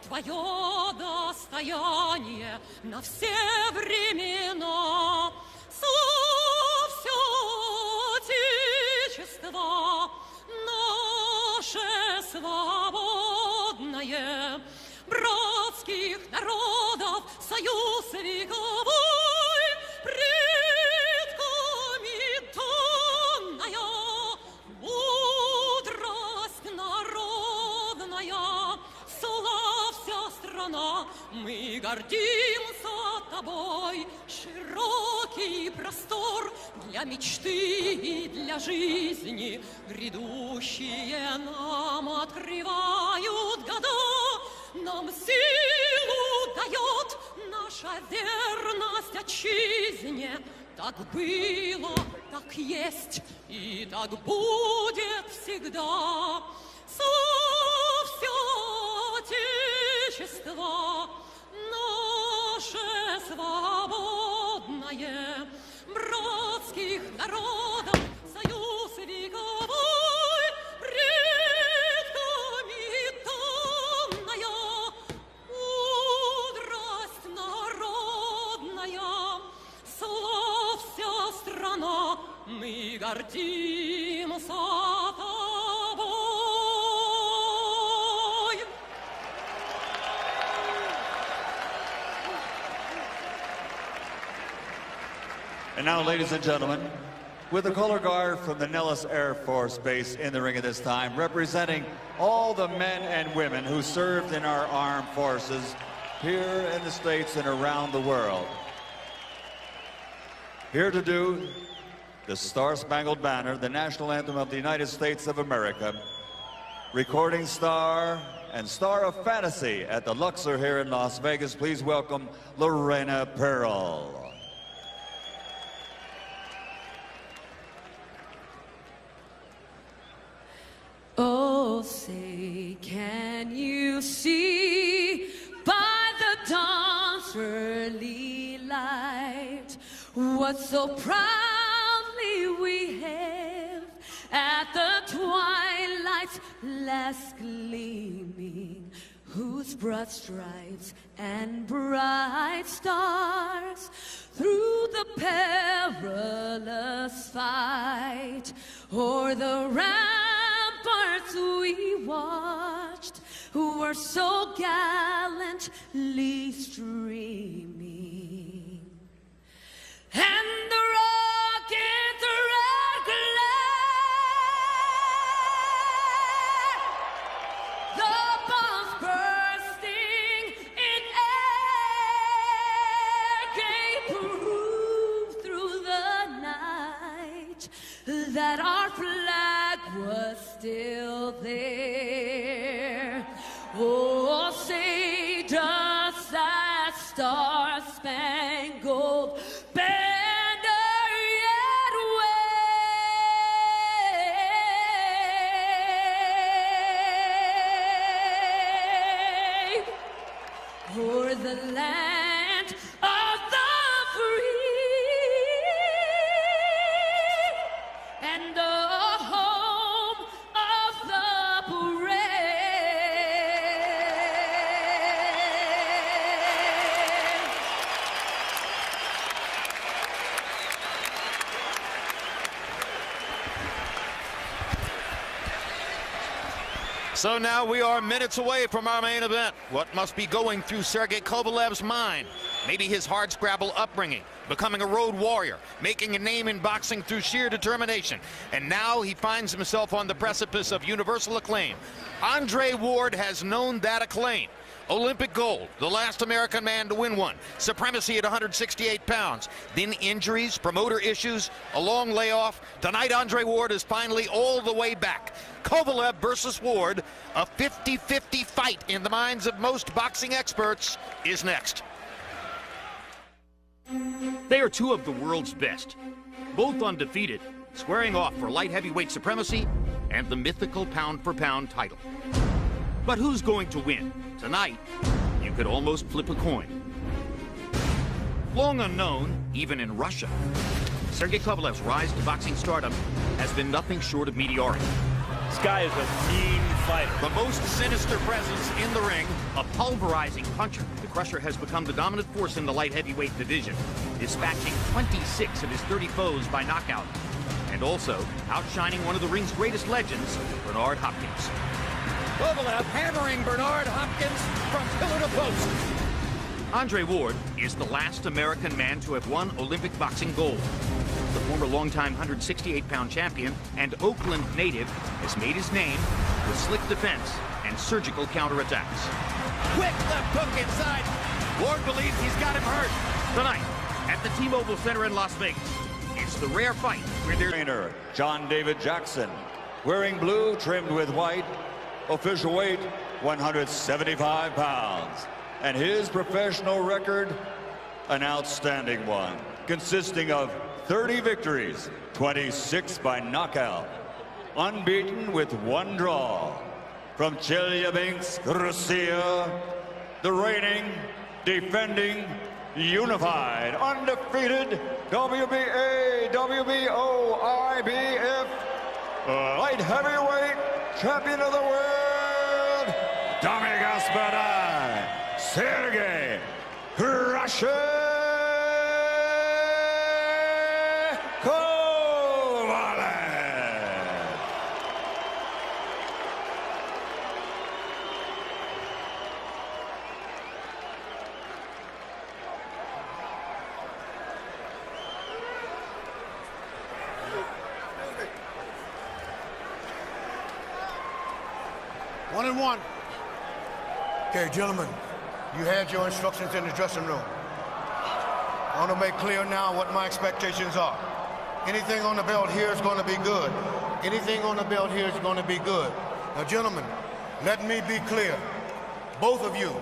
твое достояние на все времена. Все Отечество наше свободное, братских народов союз вековой, предками данная мудрость народная. Славься, страна, мы гордимся тобой. Широкий простор для мечты и для жизни грядущие нам открывают года. Нам силу дает наша верность отчизне. Так было, так есть и так будет всегда. Все Отечество наше свободное, братских народов союз вековой, предками данная мудрость народная. Славься, страна, мы гордимся тобой. And now, ladies and gentlemen, with the color guard from the Nellis Air Force Base in the ring at this time, representing all the men and women who served in our armed forces here in the States and around the world. Here to do the Star-Spangled Banner, the national anthem of the United States of America, recording star and star of fantasy at the Luxor here in Las Vegas. Please welcome Lorena Pearl. Oh, say, can you see by the dawn's early light what so proudly we hailed at the twilight's last gleaming, whose broad stripes and bright stars through the perilous fight o'er the ramparts we watched were so gallantly streaming, and the rocket's red glare, the bombs bursting in air, gave proof through the night that our flag was still there. Oh, say does that star-spangled banner yet wave o'er the land of the free and the home of the brave. So now we are minutes away from our main event. What must be going through Sergei Kovalev's mind? Maybe his hardscrabble upbringing, becoming a road warrior, making a name in boxing through sheer determination. And now he finds himself on the precipice of universal acclaim. Andre Uorд has known that acclaim. Olympic gold, the last American man to win one. Supremacy at 168 pounds. Then injuries, promoter issues, a long layoff. Tonight, Andre Uord is finally all the way back. Kovalev versus Uord, a 50-50 fight in the minds of most boxing experts, is next. They are two of the world's best, both undefeated, squaring off for light heavyweight supremacy and the mythical pound-for-pound title. But who's going to win? Tonight, you could almost flip a coin. Long unknown, even in Russia, Sergei Kovalev's rise to boxing stardom has been nothing short of meteoric. This guy is a mean fighter. The most sinister presence in the ring, a pulverizing puncher. The Crusher has become the dominant force in the light heavyweight division, dispatching 26 of his 30 foes by knockout, and also outshining one of the ring's greatest legends, Bernard Hopkins. Kovalev hammering Bernard Hopkins from pillar to post. Andre Uord is the last American man to have won Olympic boxing gold. The former longtime 168-pound champion and Oakland native has made his name with slick defense and surgical counterattacks. Quick left hook inside. Ward believes he's got him hurt. Tonight, at the T-Mobile Center in Las Vegas, it's the rare fight where there's... Trainer John David Jackson, wearing blue trimmed with white, official weight 175 pounds. And his professional record, an outstanding one, consisting of 30 victories, 26 by knockout, unbeaten with 1 draw. From Chelyabinsk, Russia, the reigning, defending, unified, undefeated WBA, WBO, IBF, light heavyweight champion of the world, Dami Gospoda, Sergey Kovalev. One and one. Okay, gentlemen, you had your instructions in the dressing room. I want to make clear now what my expectations are. Anything on the belt here is going to be good. Anything on the belt here is going to be good. Now, gentlemen, let me be clear. Both of you,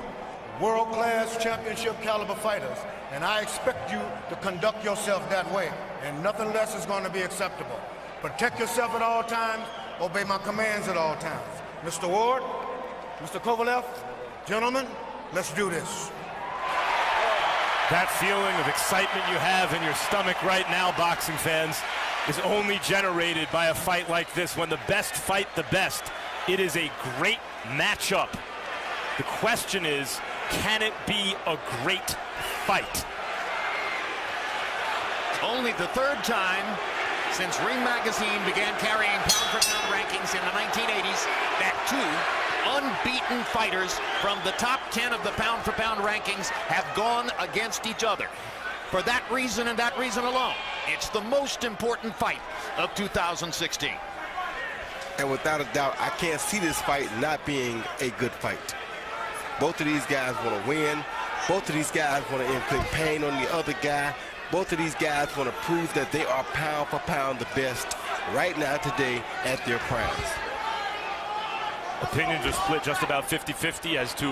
world-class championship caliber fighters, and I expect you to conduct yourself that way, and nothing less is going to be acceptable. Protect yourself at all times, obey my commands at all times. Mr. Ward, Mr. Kovalev, gentlemen, let's do this. That feeling of excitement you have in your stomach right now, boxing fans, is only generated by a fight like this. When the best fight the best, it is a great matchup. The question is, can it be a great fight? Only the 3rd time since Ring Magazine began carrying pound-for-pound rankings in the 1980s that 2 unbeaten fighters from the top 10 of the pound-for-pound rankings have gone against each other. For that reason and that reason alone, it's the most important fight of 2016. And without a doubt, I can't see this fight not being a good fight. Both of these guys want to win. Both of these guys want to inflict pain on the other guy. Both of these guys want to prove that they are pound for pound the best right now today at their primes. Opinions are split just about 50-50 as to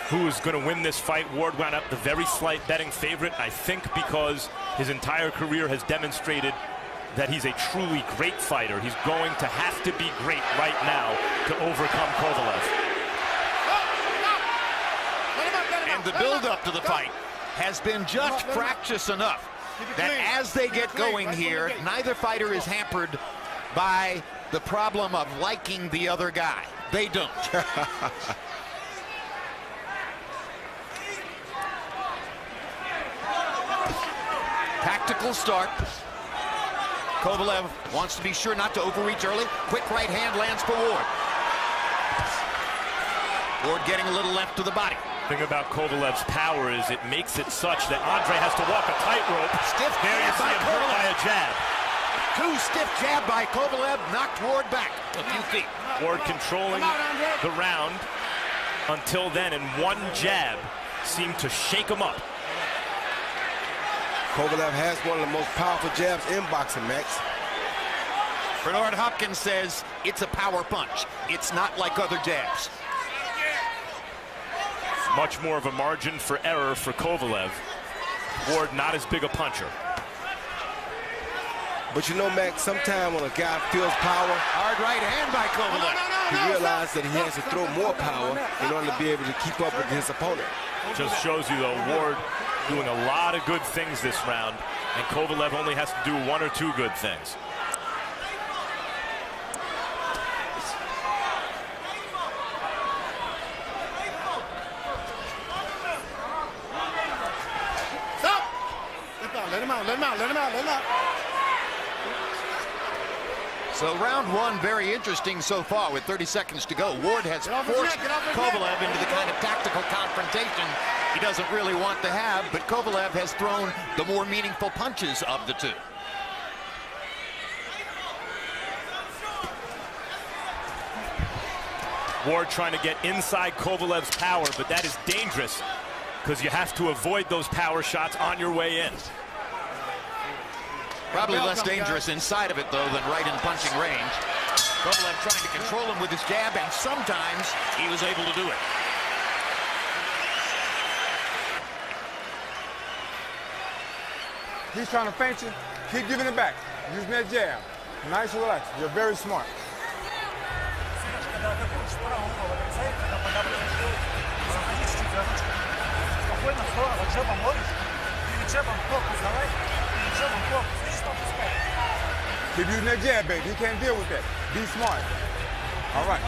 who is going to win this fight. Ward wound up the very slight betting favorite, I think because his entire career has demonstrated that he's a truly great fighter. He's going to have to be great right now to overcome Kovalev. And the build-up to the fight has been just fractious enough that as they get going here, neither fighter is hampered by the problem of liking the other guy. They don't. Tactical start. Kovalev wants to be sure not to overreach early. Quick right hand lands for Ward. Ward getting a little left to the body. The thing about Kovalev's power is it makes it such that Andre has to walk a tightrope. Stiff there you see him hurt by a jab. 2 stiff jab by Kovalev knocked Ward back a few feet. Ward controlling the round until then, and 1 jab seemed to shake him up. Kovalev has one of the most powerful jabs in boxing, Max. Bernard Hopkins says it's a power punch. It's not like other jabs. Much more of a margin for error for Kovalev. Ward not as big a puncher. But you know, Max, sometimes when a guy feels power, hard right hand by Kovalev. He realizes that he has to throw more power in order to be able to keep up with his opponent. Just shows you, though, Ward doing a lot of good things this round, and Kovalev only has to do 1 or 2 good things. let him out, let him out, let him out. So round one, very interesting so far with 30 seconds to go. Ward has forced Kovalev into the kind of tactical confrontation he doesn't really want to have, but Kovalev has thrown the more meaningful punches of the two. Ward trying to get inside Kovalev's power, but that is dangerous because you have to avoid those power shots on your way in. Probably less dangerous inside of it, though, than right in punching range. Kovalev trying to control him with his jab, and sometimes he was able to do it. He's trying to feint you. Keep giving it back. Using that jab. Nice and relaxed. You're very smart. Keep using that jab, baby. He can't deal with that. Be smart. All right.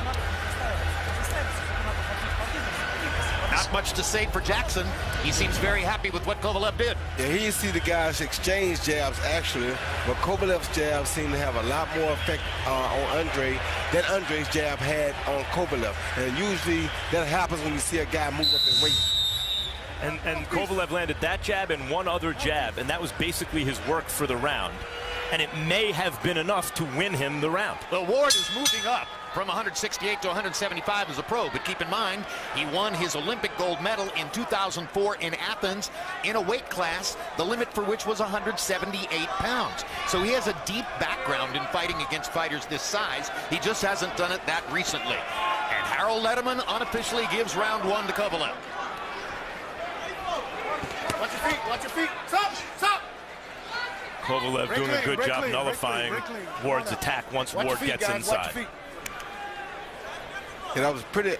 Not much to say for Jackson. He seems very happy with what Kovalev did. Yeah, here you see the guys exchange jabs, actually, but Kovalev's jab seemed to have a lot more effect on Andre than Andre's jab had on Kovalev. And usually that happens when you see a guy move up in weight. And Kovalev landed that jab and one other jab, and that was basically his work for the round. And it may have been enough to win him the round. Well, Ward is moving up from 168 to 175 as a pro, but keep in mind, he won his Olympic gold medal in 2004 in Athens in a weight class, the limit for which was 178 pounds. So he has a deep background in fighting against fighters this size. He just hasn't done it that recently. And Harold Letterman unofficially gives round one to Kovalev. Watch your feet, watch your feet. Stop, stop. Kovalev doing a good job nullifying Ward's attack once Ward gets inside. And that was pretty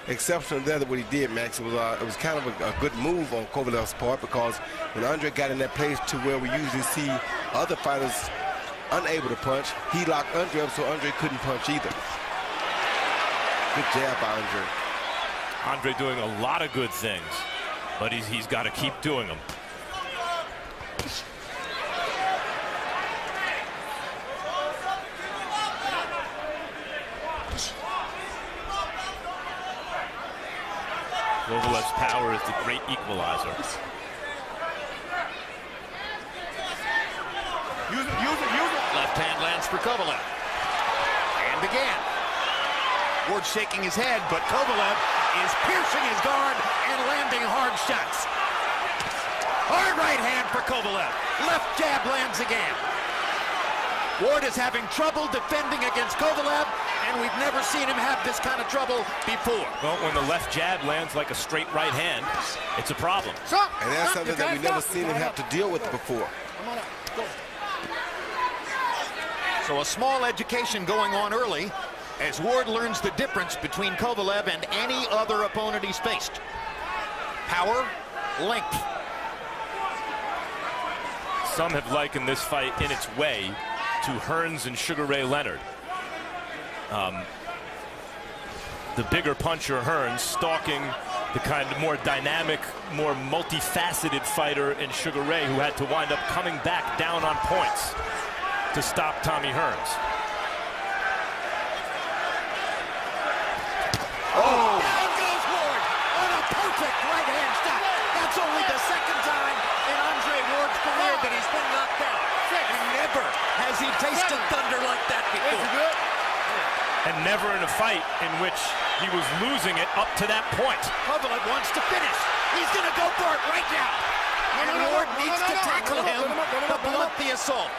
exceptional there what he did, Max. It was kind of a good move on Kovalev's part, because when Andre got in that place to where we usually see other fighters unable to punch, he locked Andre up so Andre couldn't punch either. Good jab by Andre. Andre doing a lot of good things, but he's got to keep doing them. Kovalev's power is the great equalizer. Use it, use it, use it. Left hand lands for Kovalev. And again. Ward shaking his head, but Kovalev is piercing his guard and landing hard shots. Hard right hand for Kovalev. Left jab lands again. Ward is having trouble defending against Kovalev, and we've never seen him have this kind of trouble before. Well, when the left jab lands like a straight right hand, it's a problem. And that's something that we've never seen him have to deal with before. So a small education going on early as Ward learns the difference between Kovalev and any other opponent he's faced. Power, length. Some have likened this fight in its way to Hearns and Sugar Ray Leonard. The bigger puncher Hearns stalking the kind of more dynamic, more multifaceted fighter in Sugar Ray, who had to wind up coming back down on points to stop Tommy Hearns. Oh! Down goes Ward on a perfect right-hand shot. That's only the second time in Andre Ward's career that he's been knocked down. And never has he tasted thunder like that before. And never in a fight in which he was losing it up to that point. Kovalev wants to finish. He's going to go for it right now. And Ward needs to tackle him to blunt the assault.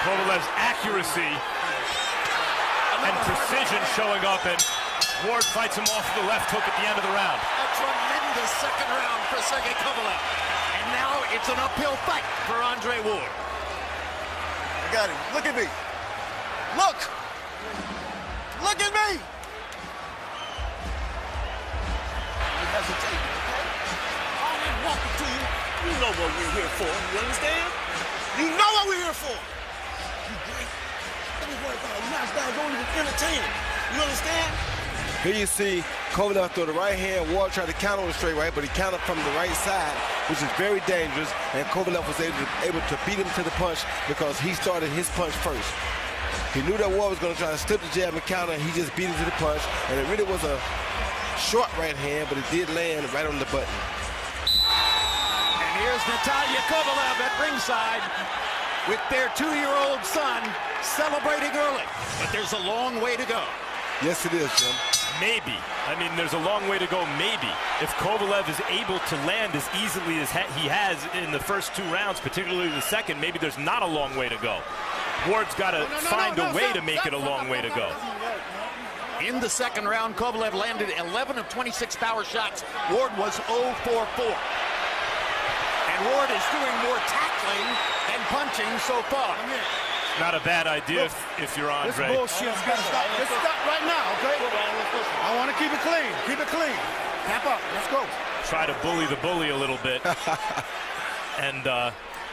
Kovalev's accuracy and precision showing up, and Ward fights him off the left hook at the end of the round. A tremendous second round for Sergey Kovalev. And now it's an uphill fight for Andre Ward. I got him. Look at me. Look. Look at me. You hesitate, okay? I'm walking to you. You know what we're here for. You understand? You know what we're here for. You great. Let me work out. Knockdowns don't even entertain it. You understand? Here you see Kovalev throw the right hand. Ward tried to counter with a straight right, but he countered from the right side, which is very dangerous. And Kovalev was able to beat him to the punch because he started his punch first. He knew that Ward was going to try to slip the jab and counter. He just beat him to the punch. And it really was a short right hand, but it did land right on the button. And here's Natalia Kovalev at ringside with their 2-year-old son celebrating early. But there's a long way to go. Yes, it is, Jim. Maybe. I mean, there's a long way to go, maybe. If Kovalev is able to land as easily as he has in the first 2 rounds, particularly the second, maybe there's not a long way to go. Ward's got to find a way to make it a long way to go. In the second round, Kovalev landed 11 of 26 power shots. Ward was 0 for 4. And Ward is doing more tackling than punching so far. Not a bad idea if you're Andre. This bullshit's got to stop. Let's stop right now, okay? I want to keep it clean. Keep it clean. Tap up. Let's go. Try to bully the bully a little bit. And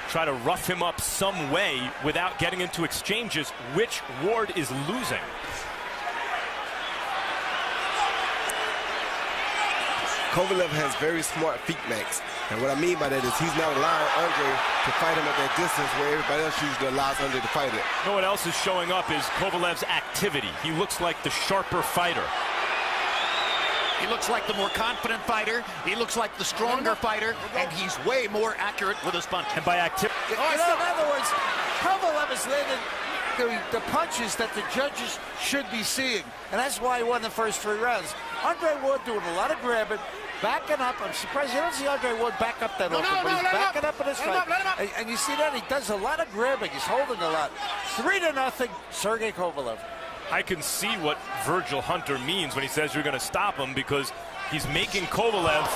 try to rough him up some way without getting into exchanges, which Ward is losing. Kovalev has very smart feet, Max. And what I mean by that is he's not allowing Andre to fight him at that distance where everybody else usually allows Andre to fight it. You know what else is showing up is Kovalev's activity. He looks like the sharper fighter. He looks like the more confident fighter. He looks like the stronger fighter. And he's way more accurate with his punch. And by activity... In other words, Kovalev has landed the punches that the judges should be seeing. And that's why he won the first 3 rounds. Andre Uorд doing a lot of grabbing, backing up. I'm surprised you don't see Andre Uord back up that often, but he's backing up in his fight. And you see that? He does a lot of grabbing. He's holding a lot. 3-0, Sergey Kovalev. I can see what Virgil Hunter means when he says you're going to stop him, because he's making Kovalev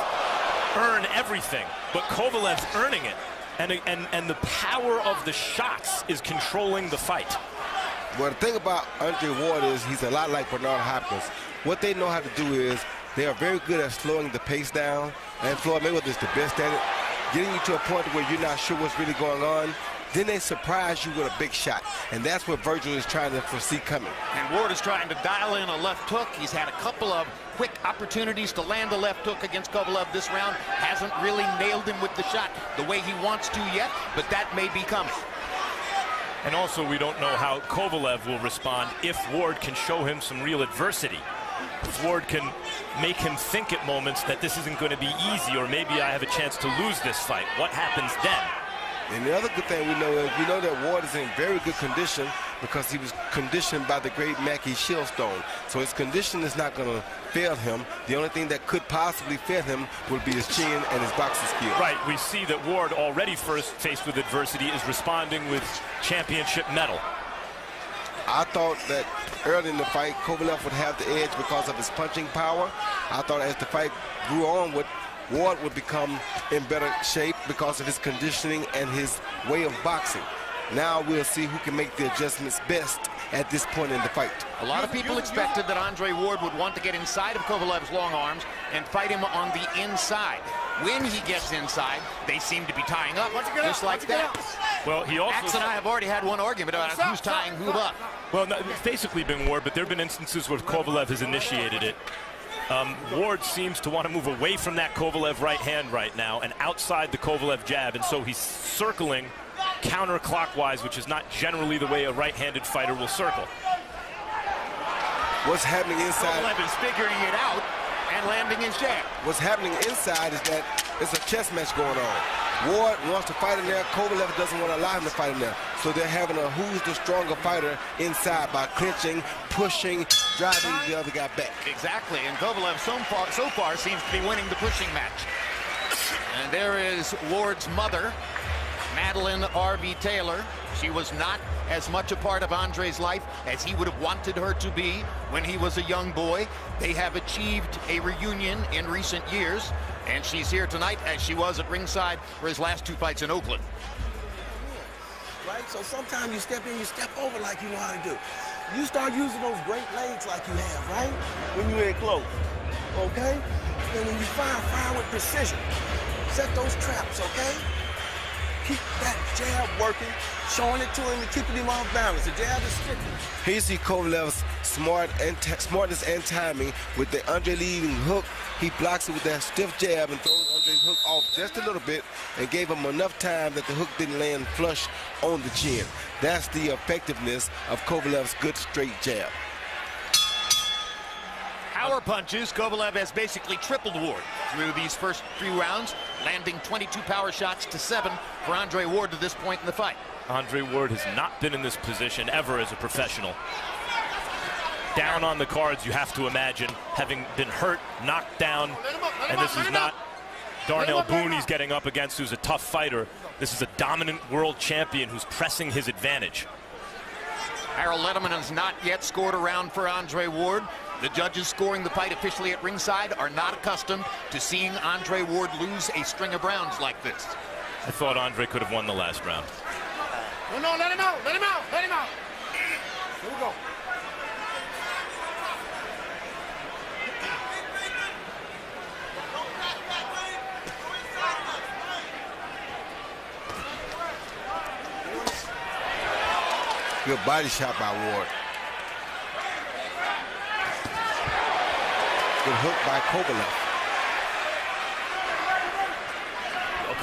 earn everything. But Kovalev's earning it. And the power of the shots is controlling the fight. Well, the thing about Andre Uord is he's a lot like Bernard Hopkins. What they know how to do is they are very good at slowing the pace down. And Floyd Mayweather is the best at it. Getting you to a point where you're not sure what's really going on. Then they surprise you with a big shot. And that's what Virgil is trying to foresee coming. And Ward is trying to dial in a left hook. He's had a couple of quick opportunities to land a left hook against Kovalev this round. Hasn't really nailed him with the shot the way he wants to yet, but that may be coming. And also, we don't know how Kovalev will respond if Ward can show him some real adversity. If Ward can make him think at moments that this isn't going to be easy, or maybe I have a chance to lose this fight. What happens then? And the other good thing we know is we know that Ward is in very good condition because he was conditioned by the great Mackie Shieldstone. So his condition is not going to fail him. The only thing that could possibly fail him would be his chin and his boxing skill. Right. We see that Ward, already first faced with adversity, is responding with championship mettle. I thought that early in the fight, Kovalev would have the edge because of his punching power. I thought as the fight grew on, Ward would become in better shape because of his conditioning and his way of boxing. Now we'll see who can make the adjustments best at this point in the fight. A lot of people expected that Andre Uord would want to get inside of Kovalev's long arms and fight him on the inside. When he gets inside, they seem to be tying up just like that. Well, he also... Max and I have already had one argument about who's tying who up. Well, it's basically been Ward, but there have been instances where Kovalev has initiated it. Ward seems to want to move away from that Kovalev right hand right now and outside the Kovalev jab, and so he's circling counterclockwise, which is not generally the way a right-handed fighter will circle. What's happening inside? Kovalev is figuring it out and landing his jab. What's happening inside is that it's a chess match going on. Ward wants to fight in there. Kovalev doesn't want to allow him to fight in there. So they're having a who's the stronger fighter inside by clinching, pushing, driving the other guy back. Exactly, and Kovalev so far seems to be winning the pushing match. And there is Ward's mother, Madeline R.V. Taylor. She was not as much a part of Andre's life as he would have wanted her to be when he was a young boy. They have achieved a reunion in recent years, and she's here tonight as she was at ringside for his last 2 fights in Oakland. Right, so sometimes you step in, you step over like you know how to do. You start using those great legs like you have, right? When you're in close, okay? And when you fire with precision. Set those traps, okay? keep that jab working, showing it to him and keeping him off balance. The jab is sticky. Here you see Kovalev's smartness and timing with the Andre leading hook. He blocks it with that stiff jab and throws Andre's hook off just a little bit and gave him enough time that the hook didn't land flush on the chin. That's the effectiveness of Kovalev's good straight jab. Power punches. Kovalev has basically tripled Ward through these first 3 rounds, landing 22 power shots to 7 for Andre Ward to this point in the fight. Andre Ward has not been in this position ever as a professional. Down on the cards, you have to imagine, having been hurt, knocked down, and this is not Darnell Boone he's getting up against, who's a tough fighter. This is a dominant world champion who's pressing his advantage. Harold Letterman has not yet scored a round for Andre Ward. The judges scoring the fight officially at ringside are not accustomed to seeing Andre Ward lose a string of rounds like this. I thought Andre could have won the last round. No, let him out, let him out, let him out. Here we go. Good body shot by Ward. Good hook by Kovalev.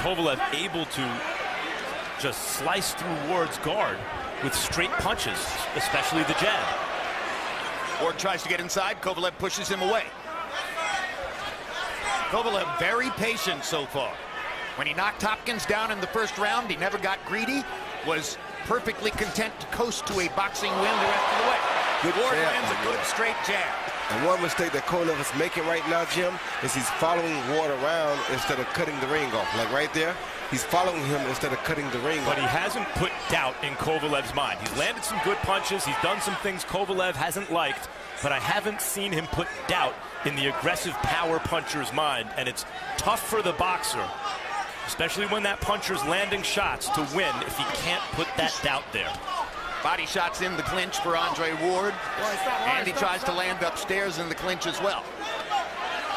Kovalev able to just slice through Ward's guard with straight punches, especially the jab. Ward tries to get inside. Kovalev pushes him away. Kovalev very patient so far. When he knocked Hopkins down in the first round, he never got greedy, was perfectly content to coast to a boxing win the rest of the way. Good Ward jab. lands a good straight jab. And one mistake that Kovalev is making right now, Jim, is he's following Ward around instead of cutting the ring off. Like right there, he's following him instead of cutting the ring off. But he hasn't put doubt in Kovalev's mind. He's landed some good punches. He's done some things Kovalev hasn't liked, but I haven't seen him put doubt in the aggressive power puncher's mind. And it's tough for the boxer, especially when that puncher's landing shots, to win if he can't put that doubt there. Body shots in the clinch for Andre Ward, and he tries to land upstairs in the clinch as well.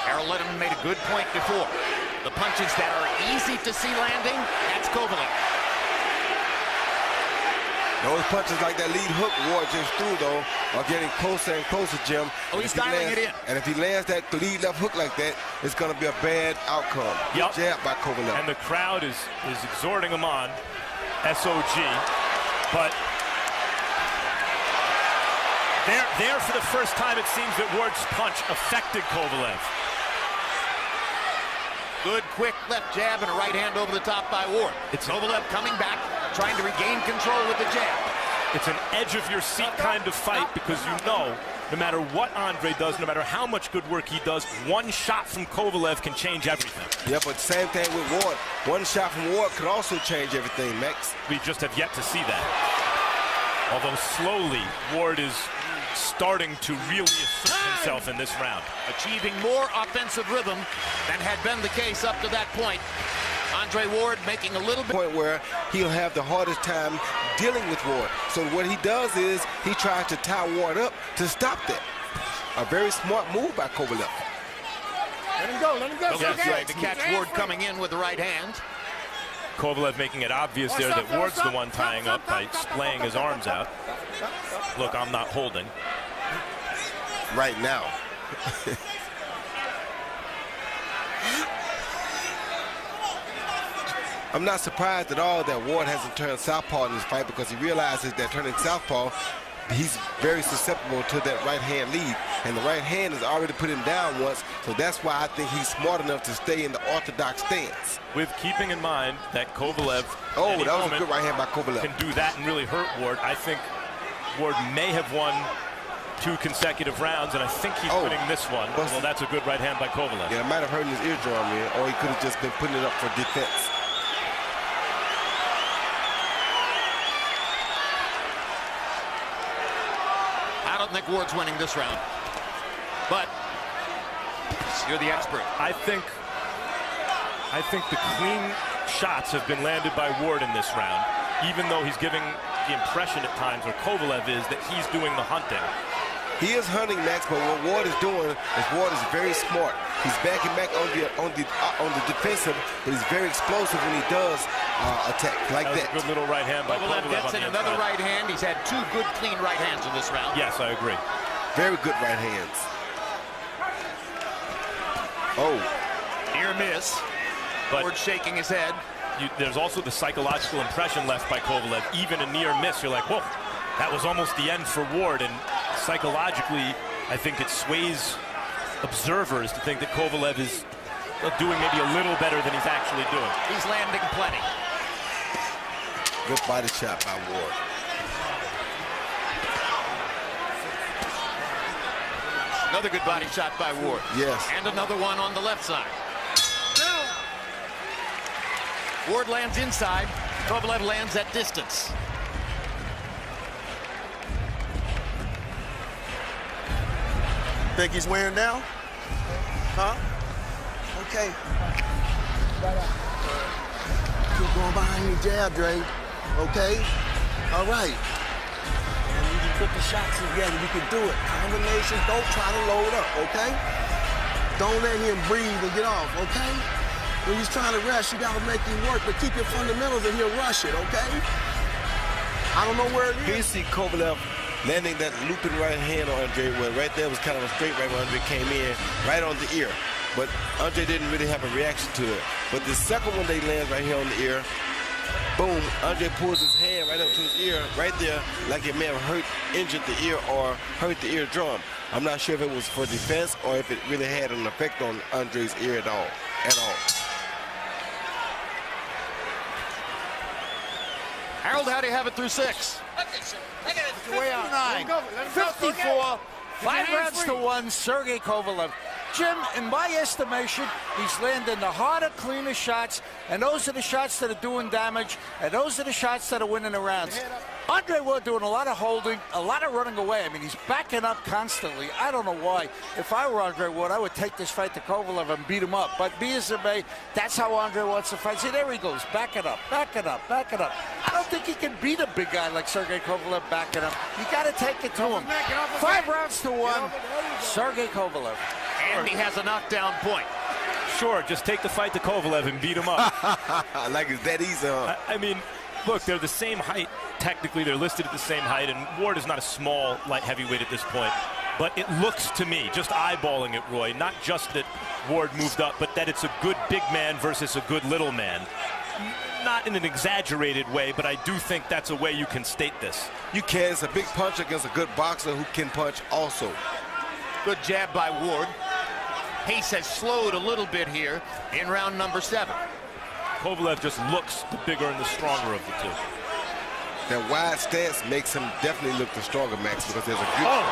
Harold Letterman made a good point before. The punches that are easy to see landing, that's Kovalev. Those punches like that lead hook Ward just threw, though, are getting closer and closer, Jim. Oh, he's dialing it in. And if he lands that lead left hook like that, it's going to be a bad outcome. Yep. Good jab by Kovalev. And the crowd is exhorting him on, SOG, but there for the first time, it seems that Ward's punch affected Kovalev. Good, quick left jab and a right hand over the top by Ward. It's Kovalev coming back, trying to regain control with the jab. It's an edge-of-your-seat kind of fight because you know, no matter what Andre does, no matter how much good work he does, one shot from Kovalev can change everything. Yeah, but same thing with Ward. One shot from Ward could also change everything, Max. We just have yet to see that. Although slowly, Ward is starting to really assert himself in this round. Achieving more offensive rhythm than had been the case up to that point. Andre Ward making a little bit point where he'll have the hardest time dealing with Ward. So what he does is he tries to tie Ward up to stop that. A very smart move by Kovalev. Let him go, let him go. That's right, to catch Ward coming in with the right hand. Kovalev making it obvious there that Ward's the one tying up by splaying his arms out. Look, I'm not holding. Right now. I'm not surprised at all that Ward hasn't turned southpaw in this fight because he realizes that turning southpaw, he's very susceptible to that right hand lead. And the right hand has already put him down once, so that's why I think he's smart enough to stay in the orthodox stance. With keeping in mind that Kovalev, oh, that was a good right hand by Kovalev, can do that and really hurt Ward. I think Ward may have won 2 consecutive rounds, and I think he's winning this one. Well, that's a good right hand by Kovalev. Yeah, it might have hurt his eardrum, man, or he could have just been putting it up for defense. I don't think Ward's winning this round, but you're the expert. I think the clean shots have been landed by Ward in this round, even though he's giving the impression at times, or Kovalev is, that he's doing the hunting. He is hunting, Max, but what Ward is doing is Ward is very smart. He's backing back on the defensive, but he's very explosive when he does attack like that. A good little right hand by Kovalev gets in another right hand. He's had 2 good, clean right hands in this round. Yes, I agree. Very good right hands. Oh. Near miss. But Ward shaking his head. There's also the psychological impression left by Kovalev. Even a near miss, you're like, whoa, that was almost the end for Ward. And psychologically, I think it sways observers to think that Kovalev is doing maybe a little better than he's actually doing. He's landing plenty. Good body shot by Ward. Another good body shot by Ward. Yes. And another one on the left side. Ward lands inside. Kovalev lands at distance. Think he's wearing down? Huh? Okay. Keep going behind your jab, Dre. Okay? All right. And you can put the shots together. You can do it. Combinations. Don't try to load up, okay? Don't let him breathe and get off, okay? When he's trying to rush, you gotta make him work, but keep your fundamentals and he'll rush it, okay? I don't know where it is. Here you see Kovalev landing that looping right hand on Andre Uorda. Right there was kind of a straight right when Andre came in, right on the ear. But Andre didn't really have a reaction to it. But the second one they land right here on the ear, boom, Andre pulls his hand right up to his ear, right there, like it may have injured the ear or hurt the eardrum. I'm not sure if it was for defense or if it really had an effect on Andre's ear at all. Harold, how do you have it through 6? 59, 54, 5 rounds to 1, Sergey Kovalev. Jim, in my estimation, he's landing the harder, cleaner shots, and those are the shots that are doing damage, and those are the shots that are winning the rounds. Andre Uorda doing a lot of holding, a lot of running away. I mean, he's backing up constantly. I don't know why. If I were Andre Uorda, I would take this fight to Kovalev and beat him up. But be as it may, that's how Andre wants to fight. See, there he goes. Back it up, back it up, back it up. I don't think he can beat a big guy like Sergey Kovalev backing up. You got to take it to him. 5 rounds to 1, Sergey Kovalev. And he has a knockdown point. Sure, just take the fight to Kovalev and beat him up. Like it's that easy, huh? I mean, look, they're the same height. Technically, they're listed at the same height, and Ward is not a small light heavyweight at this point. But it looks to me, just eyeballing it, Roy, not just that Ward moved up, but that it's a good big man versus a good little man. Not in an exaggerated way, but I do think that's a way you can state this. You can. It's a big punch against a good boxer who can punch also. Good jab by Ward. Pace has slowed a little bit here in round number 7. Kovalev just looks the bigger and the stronger of the two. That wide stance makes him definitely look the stronger, Max, because there's a good stance.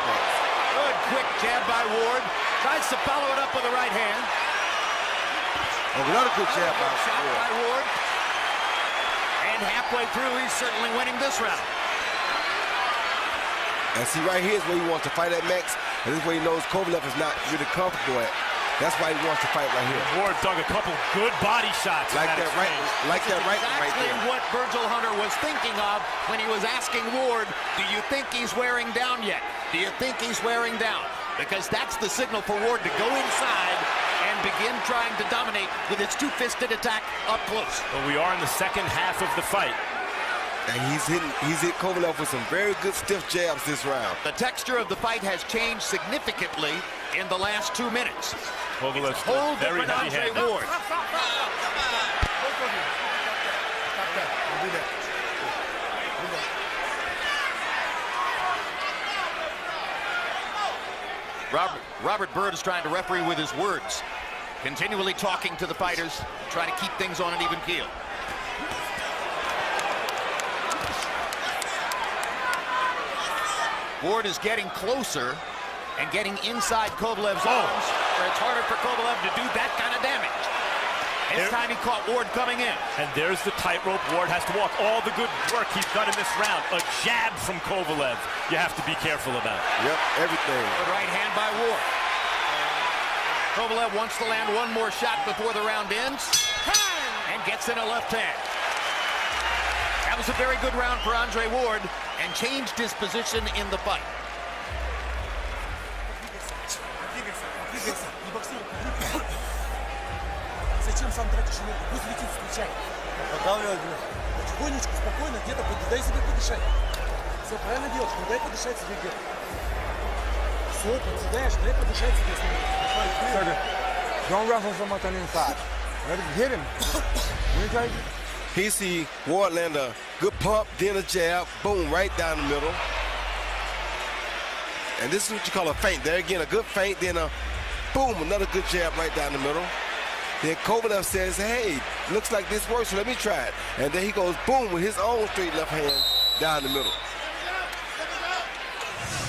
Good quick jab by Ward. Tries to follow it up with the right hand. Oh, another good jab by Ward. And halfway through, he's certainly winning this round. And see, right here is where he wants to fight at, Max. And this is where he knows Kovalev is not really comfortable at. That's why he wants to fight right here. Ward dug a couple good body shots. Like that right right exactly there. What Virgil Hunter was thinking of when he was asking Ward, do you think he's wearing down yet? Do you think he's wearing down? Because that's the signal for Ward to go inside and begin trying to dominate with his two-fisted attack up close. Well, we are in the second half of the fight. And he's hit Kovalev with some very good stiff jabs this round. The texture of the fight has changed significantly in the last 2 minutes. Kovalev's whole very different Andre heavy-handed. Ward. Robert Byrd is trying to referee with his words, continually talking to the fighters, trying to keep things on an even keel. Ward is getting closer and getting inside Kovalev's arms, where it's harder for Kovalev to do that kind of damage. This time he caught Ward coming in. And there's the tightrope Ward has to walk. All the good work he's done in this round. A jab from Kovalev you have to be careful about. Yep, everything. Good right hand by Ward. Kovalev wants to land one more shot before the round ends, and gets in a left hand. That was a very good round for Andre Ward, and changed his position in the fight. Зачем сам тратишь энергию? Пусть летит, встречай. Подавливай. Потихонечку, спокойно, где-то дай себе подышать. Все правильно делаешь, но дай подышать себе где-то. Все, подседаешь, дай подышать себе. Don't wrestle so much on the inside. Let him hit him. He see Ward land a good pump, then a jab, boom, right down the middle. And this is what you call a feint. There again, a good feint, then a boom, another good jab right down the middle. Then Kovalev says, hey, looks like this works, so let me try it. And then he goes boom with his own straight left hand down the middle.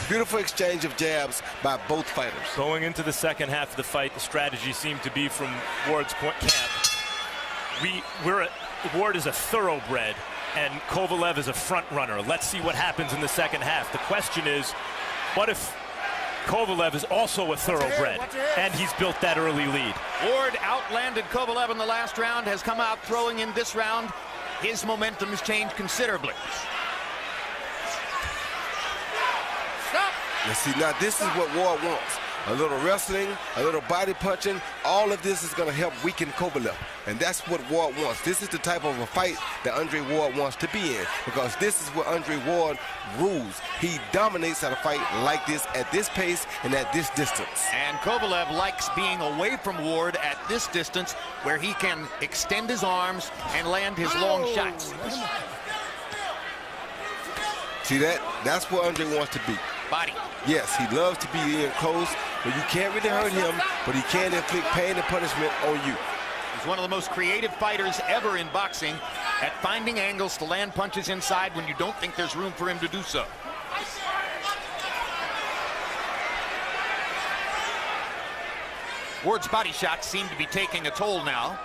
Beautiful exchange of jabs by both fighters. Going into the second half of the fight, the strategy seemed to be from Ward's camp. Ward is a thoroughbred, and Kovalev is a front runner. Let's see what happens in the second half. The question is, what if Kovalev is also a thoroughbred, and he's built that early lead? Ward outlanded Kovalev in the last round, has come out throwing in this round. His momentum has changed considerably. Stop. Let's see, now this is what Ward wants. A little wrestling, a little body punching, all of this is going to help weaken Kovalev. And that's what Ward wants. This is the type of a fight that Andre Ward wants to be in, because this is what Andre Ward rules. He dominates at a fight like this, at this pace, and at this distance. And Kovalev likes being away from Ward at this distance, where he can extend his arms and land his long shots. See that? That's what Andre wants to be. Body. Yes, he loves to be in close, but you can't really hurt him, but he can inflict pain and punishment on you. He's one of the most creative fighters ever in boxing at finding angles to land punches inside when you don't think there's room for him to do so. Ward's body shots seem to be taking a toll now.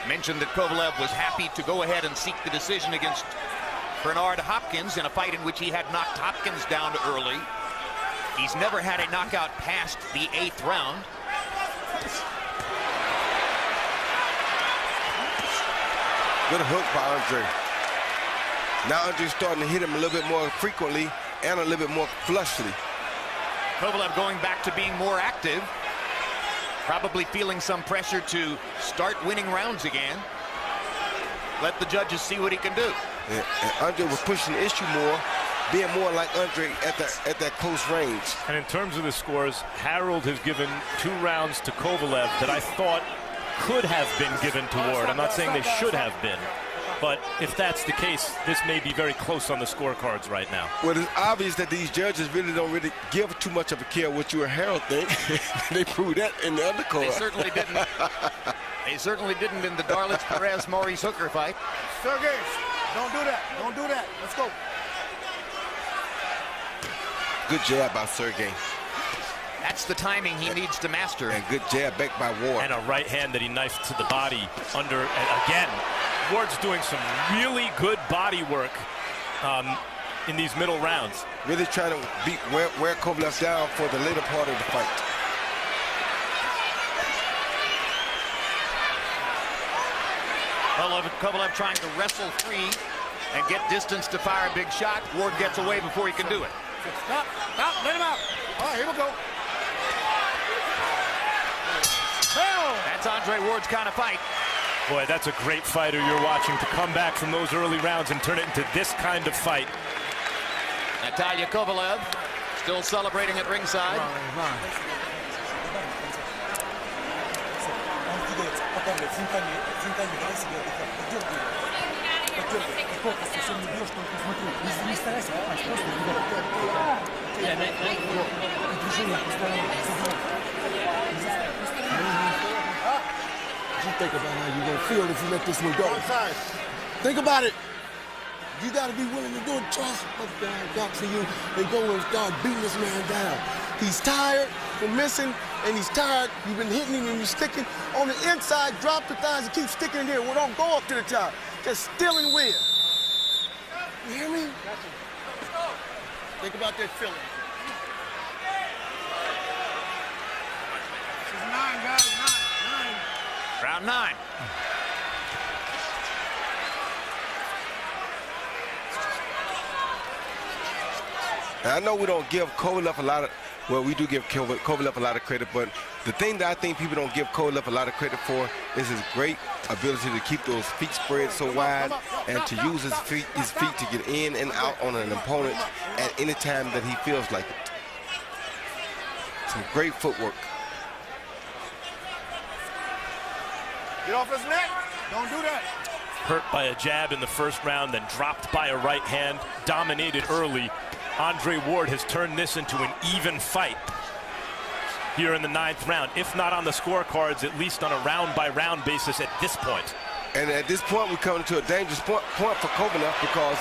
Mentioned that Kovalev was happy to go ahead and seek the decision against Bernard Hopkins in a fight in which he had knocked Hopkins down early. He's never had a knockout past the 8th round. Good hook by Andre. Now Andre's starting to hit him a little bit more frequently and a little bit more flushly. Kovalev going back to being more active, probably feeling some pressure to start winning rounds again. Let the judges see what he can do. And Andre was pushing the issue more, being more like Andre at that close range. And in terms of the scores, Harold has given 2 rounds to Kovalev that I thought could have been given to Ward. I'm not saying they should have been, but if that's the case, this may be very close on the scorecards right now. Well, it's obvious that these judges don't really give too much of a care what you and Harold think. They proved that in the undercard. They certainly didn't. They certainly didn't in the Darlitz Perez Maurice Hooker fight. Sergey, don't do that. Don't do that. Let's go. Good jab by Sergey. That's the timing he needs to master. And good jab back by Ward. And a right hand that he knifed to the body under, and again, Ward's doing some really good body work in these middle rounds. Really trying to beat wear Kovalev down for the later part of the fight. Kovalev trying to wrestle free and get distance to fire a big shot. Ward gets away before he can do it. Stop, stop, let him out. All right, here we go. That's Andre Ward's kind of fight. Boy, that's a great fighter you're watching to come back from those early rounds and turn it into this kind of fight. Natalia Kovalev still celebrating at ringside. Think about how you're going to feel if you let this one go. Think about it. You got to be willing to do it. Trust what God got for you and go and start beating this man down. He's tired from missing, and he's tired. You've been hitting him and you're sticking. On the inside, drop the thighs and keep sticking in there. Well, don't go up to the top. Just still and win. You hear me? Think about that feeling. This is 9, guys. 9. Round 9. Now, I know we don't give Kovalev a Well, we do give Kovalev a lot of credit, but the thing that I think people don't give Kovalev a lot of credit for is his great ability to keep those feet spread so wide and to use his feet to get in and out on an opponent at any time that he feels like it. Some great footwork. Get off his neck. Don't do that. Hurt by a jab in the first round, then dropped by a right hand, dominated early. Andre Ward has turned this into an even fight here in the 9th round, if not on the scorecards, at least on a round-by-round basis at this point. And at this point, we're coming to a dangerous point for Kovalev, because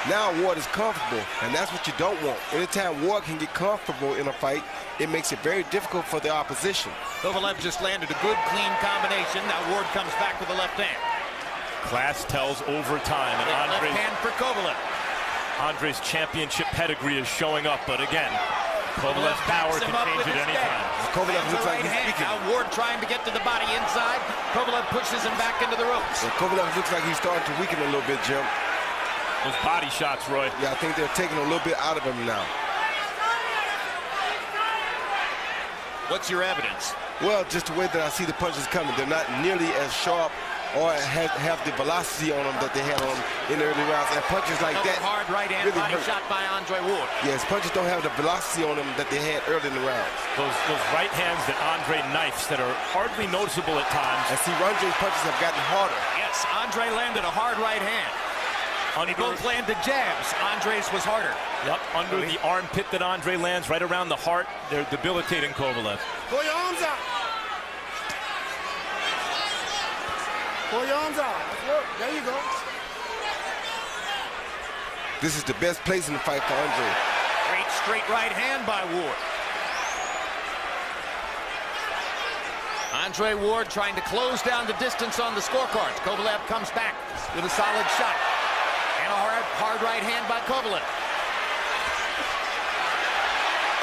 now Ward is comfortable, and that's what you don't want. Anytime Ward can get comfortable in a fight, it makes it very difficult for the opposition. Kovalev just landed a good, clean combination. Now Ward comes back with the left hand. Class tells overtime, and left hand for Kovalev. Andre's championship pedigree is showing up, but again, Kovalev's power can change at any time. Kovalev looks like he's speaking. Now Ward trying to get to the body inside. Kovalev pushes him back into the ropes. Yeah, Kovalev looks like he's starting to weaken a little bit, Jim. Those body shots, Roy. Yeah, I think they're taking a little bit out of him now. What's your evidence? Well, just the way that I see the punches coming. They're not nearly as sharp or have the velocity on them that they had on them in the early rounds. And punches like that hard right hand really body hurt. shot by Andre Ward. Yes, punches don't have the velocity on them that they had early in the rounds. Those right hands that Andre knifes that are hardly noticeable at times. And see, Andre's punches have gotten harder. Yes, Andre landed a hard right hand. They both landed jabs. Andre's was harder. Yep, under the armpit that Andre lands, right around the heart, they're debilitating Kovalev. Pull your arms out. Pull your arms out. Look, there you go. This is the best place in the fight for Andre. Great straight right hand by Ward. Andre Ward trying to close down the distance on the scorecards. Kovalev comes back with a solid shot. And a hard right hand by Kovalev.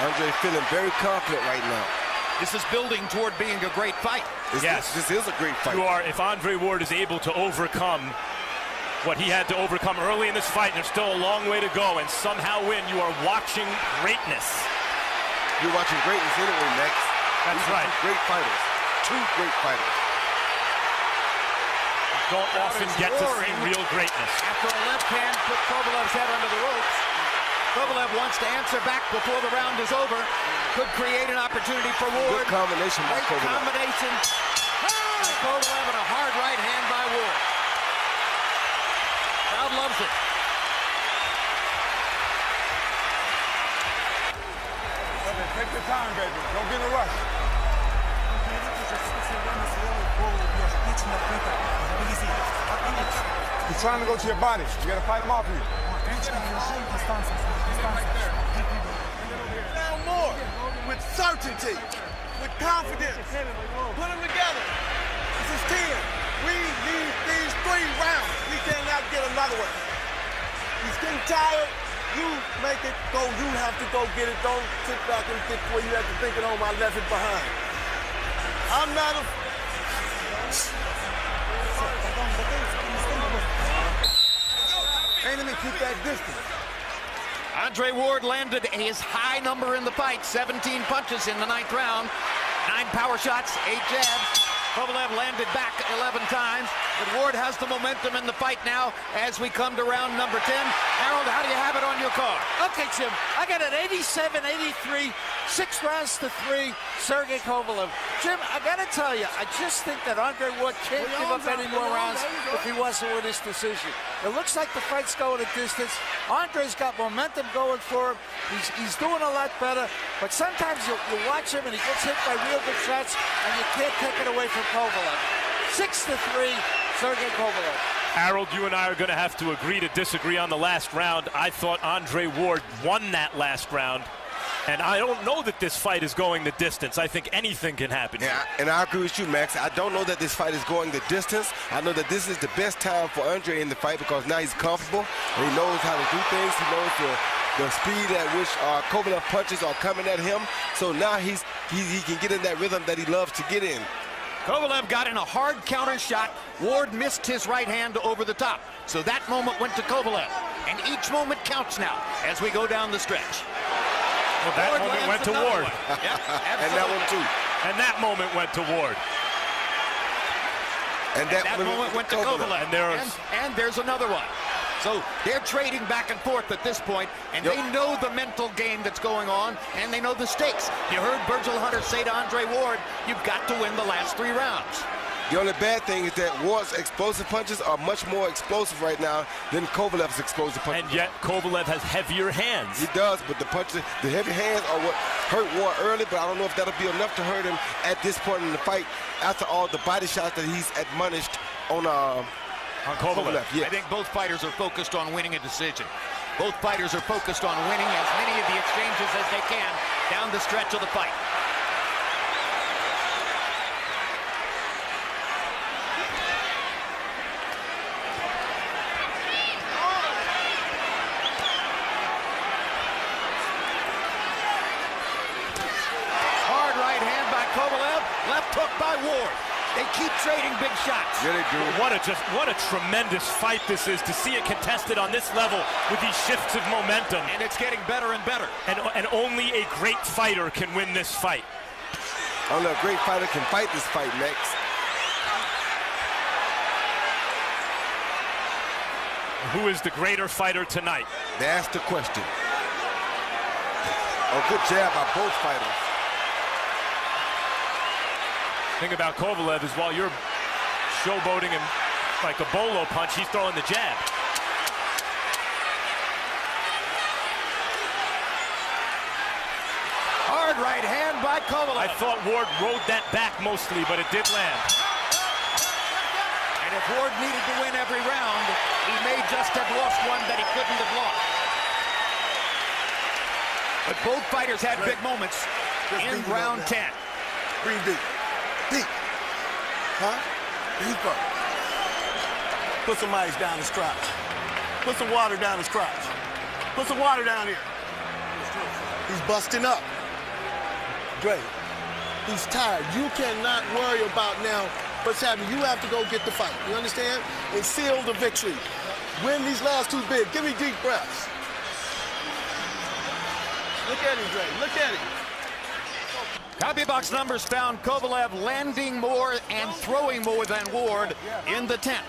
Andre feeling very confident right now. This is building toward being a great fight. Yes. This is a great fight. If Andre Ward is able to overcome what he had to overcome early in this fight, and there's still a long way to go, and somehow win, you are watching greatness. You're watching greatness anyway, Max. That's right. Great fighters. Two great fighters. You don't often get to see real greatness. After a left hand put Kovalev's head under the ropes. Kovalev wants to answer back before the round is over. Could create an opportunity for Ward. Good combination by Kovalev. Combination. Kovalev and a hard right hand by Ward. Crowd loves it. Take your time, baby. Don't get in a rush. He's trying to go to your body. You gotta fight him off you. Now more, with certainty, with confidence. Put them together. This is 10. We need these 3 rounds. We cannot get another one. He's getting tired. You make it go. You have to go get it. Don't sit back and think where you have to think it on. I left it behind. I'm not a... Ain't let me keep that distance. Andre Ward landed his high number in the fight. 17 punches in the 9th round. 9 power shots, 8 jabs. Kovalev landed back 11 times, but Ward has the momentum in the fight now as we come to round number 10. Harold, how do you have it on your card? Okay, Jim, I got an 87-83, 6 rounds to 3, Sergey Kovalev. Jim, I got to tell you, I just think that Andre Ward can't give up any more rounds if he wants to win this decision. It looks like the fight's going a distance. Andre's got momentum going for him. He's doing a lot better, but sometimes you watch him and he gets hit by real good shots, and you can't take it away from Kovalev. 6-3, Sergey Kovalev. Harold, you and I are going to have to agree to disagree on the last round. I thought Andre Ward won that last round, and I don't know that this fight is going the distance. I think anything can happen. Yeah, and I agree with you, Max. I don't know that this fight is going the distance. I know that this is the best time for Andre in the fight because now he's comfortable and he knows how to do things. He knows the speed at which Kovalev punches are coming at him. So now he can get in that rhythm that he loves to get in. Kovalev got in a hard counter shot. Ward missed his right hand over the top. So that moment went to Kovalev. And each moment counts now as we go down the stretch. Well, that Ward moment went lands to another Ward. one. Yep, And that one too. And that moment went to Ward. And that moment went to Kovalev. And there's another one. So they're trading back and forth at this point, and they know the mental game that's going on, and they know the stakes. You heard Virgil Hunter say to Andre Ward, you've got to win the last 3 rounds. The only bad thing is that Ward's explosive punches are much more explosive right now than Kovalev's explosive punches. And yet Kovalev has heavier hands. He does, but the punches, the heavy hands are what hurt Ward early, but I don't know if that'll be enough to hurt him at this point in the fight after all the body shots that he's admonished on Kovalev. Yeah. I think both fighters are focused on winning a decision. Both fighters are focused on winning as many of the exchanges as they can down the stretch of the fight. Hard right hand by Kovalev, left hook by Ward. They keep trading big shots. Yeah, they do. What a tremendous fight this is to see it contested on this level with these shifts of momentum. And it's getting better and better. And only a great fighter can win this fight. Only a great fighter can fight this fight, Max. Who is the greater fighter tonight? That's the question. A good jab by both fighters. The thing about Kovalev is while you're showboating him like a bolo punch, he's throwing the jab. Hard right hand by Kovalev. I thought Ward rode that back mostly, but it did land. And if Ward needed to win every round, he may just have lost one that he couldn't have lost. But both fighters had big moments in round 10. Breathe deep. Deep. Huh? Deeper. Put some ice down his crotch. Put some water down his crotch. Put some water down here. He's busting up. Dre, he's tired. You cannot worry about now what's happening. You have to go get the fight. You understand? And seal the victory. Win these last 2 big. Give me deep breaths. Look at him, Dre. Look at him. CompuBox numbers found Kovalev landing more and throwing more than Ward in the 10th.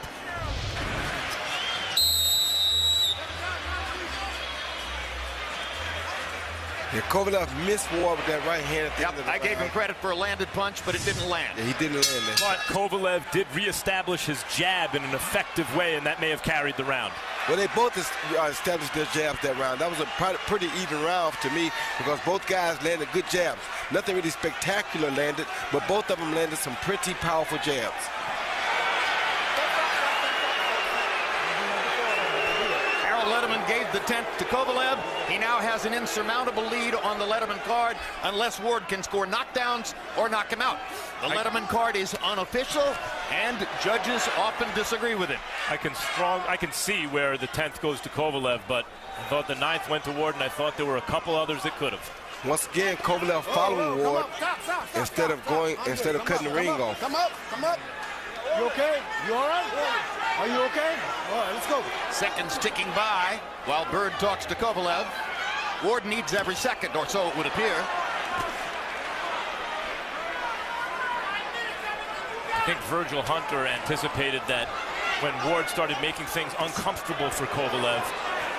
Yeah, Kovalev missed Ward with that right hand. I gave him credit for a landed punch, but it didn't land. Yeah, he didn't land that. But Kovalev did reestablish his jab in an effective way, and that may have carried the round. Well, they both established their jabs that round. That was a pretty even round to me because both guys landed good jabs. Nothing really spectacular landed, but both of them landed some pretty powerful jabs. Letterman gave the 10th to Kovalev. He now has an insurmountable lead on the Letterman card unless Ward can score knockdowns or knock him out. The Letterman card is unofficial, and judges often disagree with it. I can see where the 10th goes to Kovalev, but I thought the 9th went to Ward, and I thought there were a couple others that could have. Once again, Kovalev following Ward instead of cutting the ring off. Come up. You okay? You all right? Are you okay? All right, let's go. Seconds ticking by while Bird talks to Kovalev. Ward needs every second, or so it would appear. I think Virgil Hunter anticipated that when Ward started making things uncomfortable for Kovalev,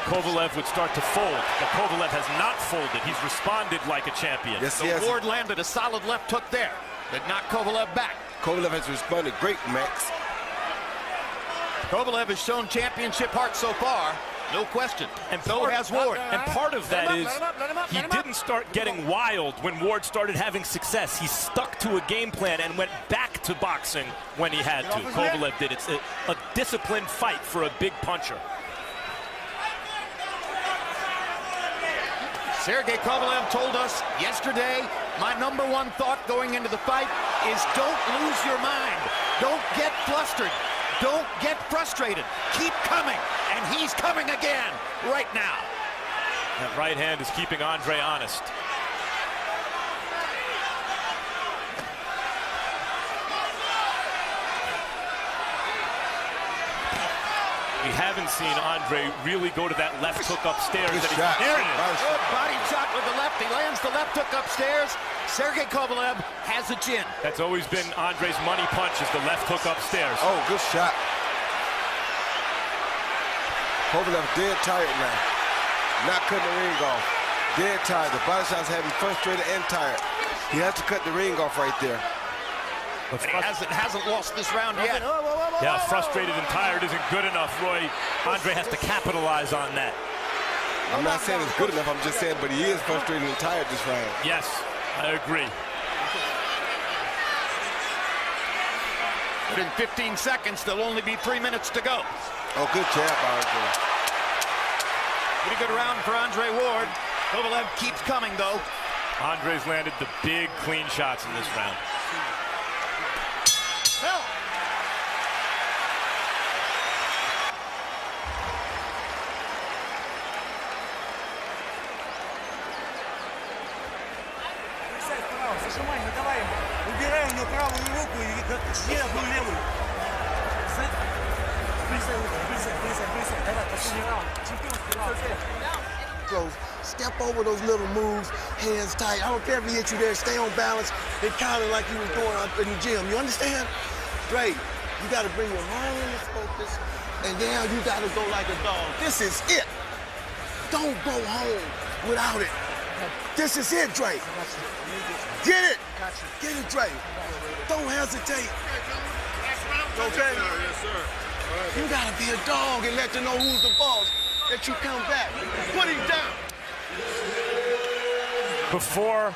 Kovalev would start to fold, but Kovalev has not folded. He's responded like a champion. Yes, so Ward landed a solid left hook there that knocked Kovalev back. Kovalev has responded great, Max. Kovalev has shown championship heart so far, no question. And so has Ward. And part of that is he didn't start getting wild when Ward started having success. He stuck to a game plan and went back to boxing when he had to. Kovalev did. It's a disciplined fight for a big puncher. Sergey Kovalev told us yesterday, my #1 thought going into the fight is don't lose your mind. Don't get flustered. Don't get frustrated. Keep coming. And he's coming again right now. That right hand is keeping Andre honest. We haven't seen Andre really go to that left hook upstairs. Good There shot. it is. Good body shot with the left. He lands the left hook upstairs. Sergey Kovalev has a chin. That's always been Andre's money punch, is the left hook upstairs. Oh, good shot. Kovalev dead tired now. Not cutting the ring off. Dead tired. The body shots have him frustrated and tired. He has to cut the ring off right there. But he hasn't lost this round yet. Yeah, frustrated and tired isn't good enough, Roy. Andre has to capitalize on that. I'm not saying it's good enough. I'm just saying, but he is frustrated and tired this round. Yes, I agree. But in 15 seconds, there'll only be 3 minutes to go. Oh, good jab, Andre. Pretty good round for Andre Ward. Kovalev keeps coming, though. Andre's landed the big, clean shots in this round. Зажимай, не давай ему. Убирай у него правую руку и не одну левую. Брисай. Давай, последний раунд. Чемпионский раунд. Step over those little moves, hands tight. I don't care if he hit you there, stay on balance. They counter like you was doing out in the gym. You understand? Great. You got to bring your mind into focus, and now you got to go like a dog. This is it. Don't go home without it. This is it, Drake. Get it. Get it, Drake. Don't hesitate. Okay? Yes, sir. You got to be a dog and let them know who's the boss. That you come back. Put him down. Before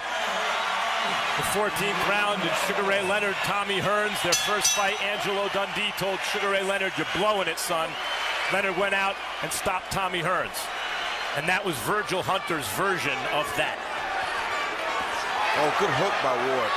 the 14th round in Sugar Ray Leonard, Tommy Hearns, their first fight, Angelo Dundee told Sugar Ray Leonard, "You're blowing it, son." Leonard went out and stopped Tommy Hearns. And that was Virgil Hunter's version of that. Oh, good hook by Ward.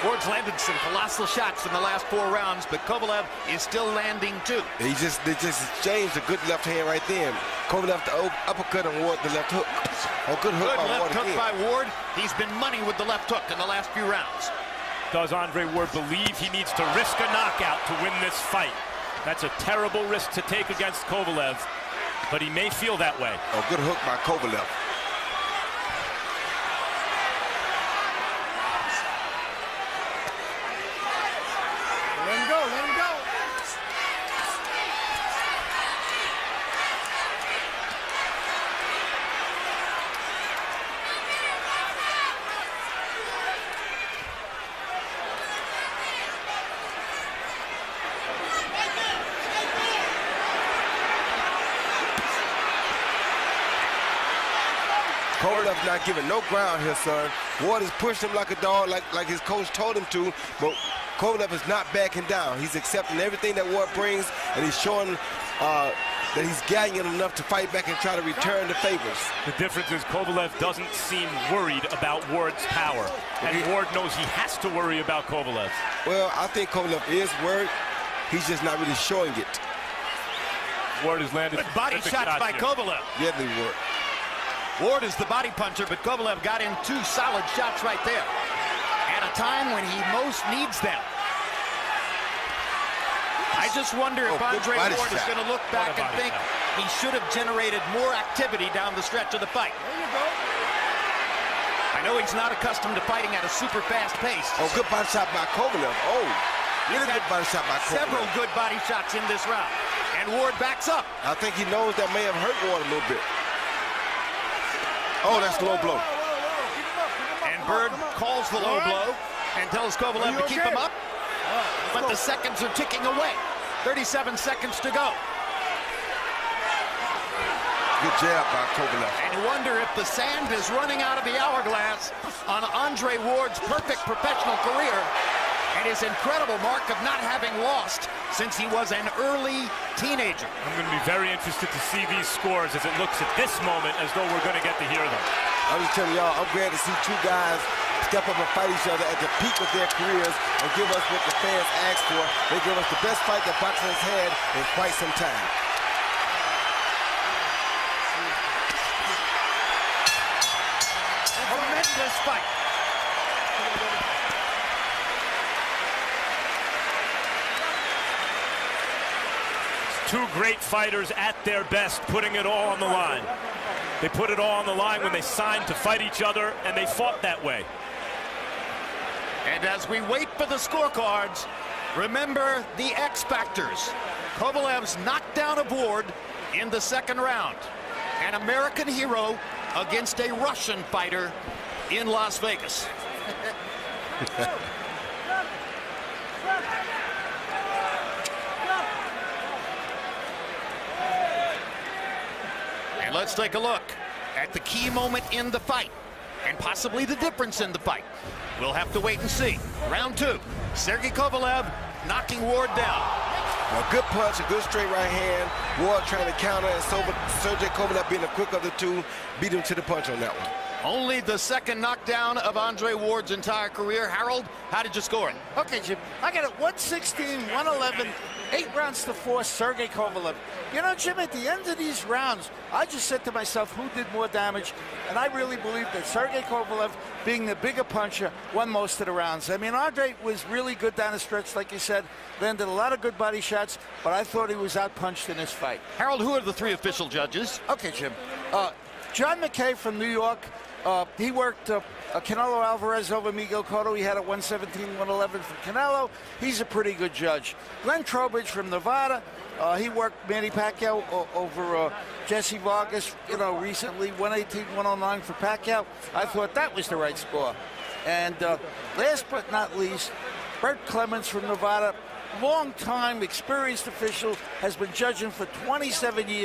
Ward's landed some colossal shots in the last 4 rounds, but Kovalev is still landing too. They just exchanged a good left hand right there. Kovalev the uppercut and Ward the left hook. Oh, good hook by Ward Good left hook again. by Ward. He's been money with the left hook in the last few rounds. Does Andre Ward believe he needs to risk a knockout to win this fight? That's a terrible risk to take against Kovalev, but he may feel that way. Oh, good hook by Kovalev. Let him go, let him go. Kovalev's not giving no ground here, son. Ward is pushing him like a dog, like his coach told him to, but Kovalev is not backing down. He's accepting everything that Ward brings, and he's showing that he's gagging enough to fight back and try to return the favors. The difference is Kovalev doesn't seem worried about Ward's power, and Ward knows he has to worry about Kovalev. Well, I think Kovalev is worried. He's just not really showing it. Ward has landed Good body shots by Kovalev. Deadly Ward. Ward is the body puncher, but Kovalev got in 2 solid shots right there at a time when he most needs them. I just wonder if Andre Ward is going to look back and think he should have generated more activity down the stretch of the fight. I know he's not accustomed to fighting at a super fast pace. Oh, good body shot by Kovalev. Oh, really good body shot by Kovalev. Several good body shots in this round. And Ward backs up. I think he knows that may have hurt Ward a little bit. Oh, that's a low blow. And Bird calls the low blow and tells Kovalev to keep him up. But the seconds are ticking away. 37 seconds to go. Good jab by Kovalev. And you wonder if the sand is running out of the hourglass on Andre Ward's perfect professional career and his incredible mark of not having lost since he was an early teenager. I'm going to be very interested to see these scores as it looks at this moment as though we're going to get to hear them. I'm just telling y'all, I'm glad to see 2 guys step up and fight each other at the peak of their careers and give us what the fans asked for. They give us the best fight that boxing has had in quite some time. Tremendous fight. Two great fighters at their best, putting it all on the line. They put it all on the line when they signed to fight each other, and they fought that way. And as we wait for the scorecards, remember the X factors. Kovalev's knockdown of Ward in the second round. An American hero against a Russian fighter in Las Vegas. And let's take a look at the key moment in the fight and possibly the difference in the fight. We'll have to wait and see. Round two, Sergey Kovalev knocking Ward down. A good punch, a good straight right hand. Ward trying to counter, and Sergey Kovalev, being the quick of the two, beat him to the punch on that one. Only the second knockdown of Andre Ward's entire career. Harold, how did you score it? Okay, Jim, I got it 116, 111, 8 rounds to 4, Sergey Kovalev. You know, Jim, at the end of these rounds, I just said to myself, who did more damage? And I really believe that Sergey Kovalev, being the bigger puncher, won most of the rounds. I mean, Andre was really good down the stretch, like you said, landed a lot of good body shots, but I thought he was outpunched in this fight. Harold, who are the three official judges? Okay, Jim. John McKay from New York. He worked Canelo Alvarez over Miguel Cotto. He had a 117, 111 for Canelo. He's a pretty good judge. Glenn Trowbridge from Nevada. He worked Manny Pacquiao over Jesse Vargas, you know, recently, 118, 109 for Pacquiao. I thought that was the right score. And last but not least, Bert Clemens from Nevada. Long-time, experienced official, has been judging for 27 years.